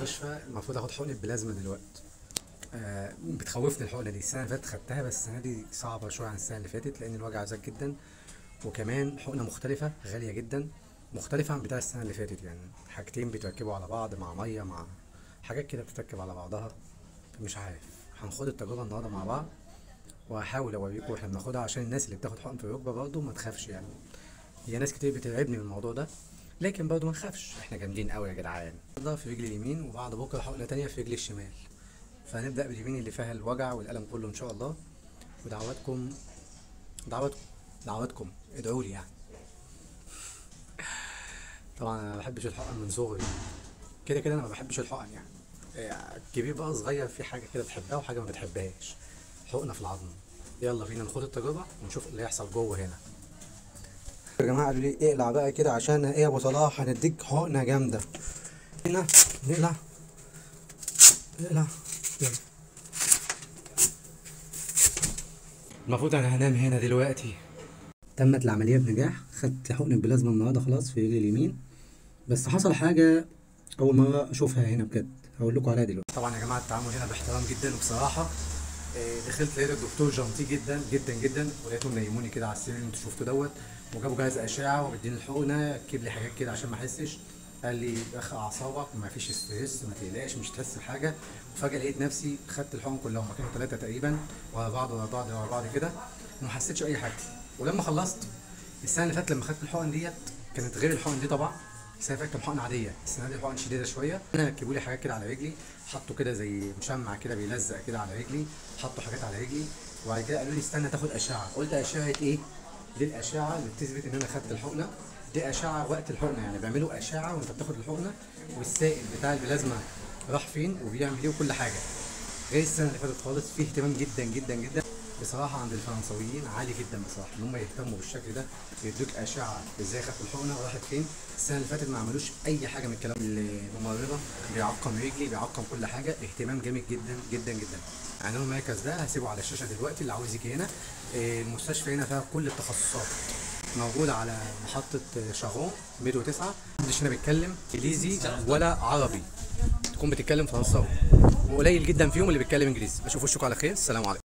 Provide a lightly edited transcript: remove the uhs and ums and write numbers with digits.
المستشفى المفروض اخد حقنه بلازما دلوقتي. بتخوفني الحقنه دي. السنه اللي فاتت خدتها، بس السنه دي صعبه شويه عن السنه اللي فاتت لان الوجع زاد جدا، وكمان حقنه مختلفه غاليه جدا، مختلفه عن بتاع السنه اللي فاتت. يعني حاجتين بيتركبوا على بعض مع ميه مع حاجات كده بتتركب على بعضها. مش عارف. هنخد التجربه النهارده مع بعض، وهحاول اوريكم واحنا بناخدها عشان الناس اللي بتاخد حقن في الركبه برضه ما تخافش. يعني هي ناس كتير بترعبني من الموضوع ده، لكن برضه ما نخافش، احنا جامدين قوي يا جدعان. النهارده في رجلي اليمين، وبعد بكره حقنه تانية في رجلي الشمال. فهنبدا باليمين اللي فيها الوجع والالم كله ان شاء الله. ودعواتكم دعواتكم دعواتكم ادعوا لي يعني. طبعا انا ما بحبش الحقن من صغري، كده كده انا ما بحبش الحقن يعني. كبير بقى صغير، في حاجه كده بتحبها وحاجه ما بتحبهاش. حقنه في العظم. يلا بينا ناخد التجربه ونشوف اللي هيحصل جوه هنا. يا جماعه قالوا لي اقلع بقى كده عشان ايه يا ابو صلاح هنديك حقنه جامده. هنا نقلع اقلع. يلا. المفروض انا هنام هنا دلوقتي. تمت العمليه بنجاح، خدت حقن بلازما النهارده خلاص في رجلي اليمين، بس حصل حاجه اول مره اشوفها هنا بجد، هقول لكم عليها دلوقتي. طبعا يا جماعه التعامل هنا باحترام جدا، وبصراحه دخلت لقيت الدكتور جنطي جدا جدا جدا، ولقيتهم نيموني كده على السرير اللي انتوا شفتوه دوت، وجابوا جهاز اشعه ومديني الحقنه، ركب لي حاجات كده عشان ما احسش. قال لي رخي اعصابك وما فيش ستريس، ما تقلقش مش تحس بحاجه. وفجاه لقيت نفسي خدت الحقن كلهم، كانوا 3 تقريبا ورا بعض ورا بعض ورا بعض كده، وما حسيتش اي حاجه. ولما خلصت السنه اللي فاتت لما خدت الحقن ديت كانت غير الحقن دي طبعا. السنه اللي فاتت كانت حقن عاديه، السنه دي حقن شديده شويه. انا ركبوا لي حاجات كده على رجلي، حطوا كده زي مشمع كده بيلزق كده على رجلي، حطوا حاجات على رجلي، وبعد كده قالوا لي استنى تاخد اشعه. قلت اشعه ايه؟ دي الاشعه اللي بتثبت ان انا خدت الحقنه. دي اشعه وقت الحقنه، يعني بيعملوا اشعه وانت بتاخد الحقنه، والسائل بتاع البلازما راح فين وبيعمل ايه وكل حاجه. غير السنه اللي فاتت خالص، في اهتمام جدا جدا جدا بصراحه عند الفرنساويين، عالي جدا بصراحه ان هم يهتموا بالشكل ده، يدوك اشعه ازاي خدت الحقنه وراحت فين. السنه اللي فاتت ما عملوش اي حاجه من الكلام. الممرضه بيعقم رجلي، بيعقم كل حاجه، اهتمام جامد جدا جدا جدا. عنوان المركز ده هسيبه على الشاشه دلوقتي، اللي عاوز يجي هنا. المستشفى هنا فيها كل التخصصات، موجوده على محطه شارون ميدو 9. محدش هنا بيتكلم انجليزي ولا عربي، تكون بتتكلم فرنساوي، وقليل جدا فيهم اللي بيتكلم انجليزي. اشوف وشكم على خير، السلام عليكم.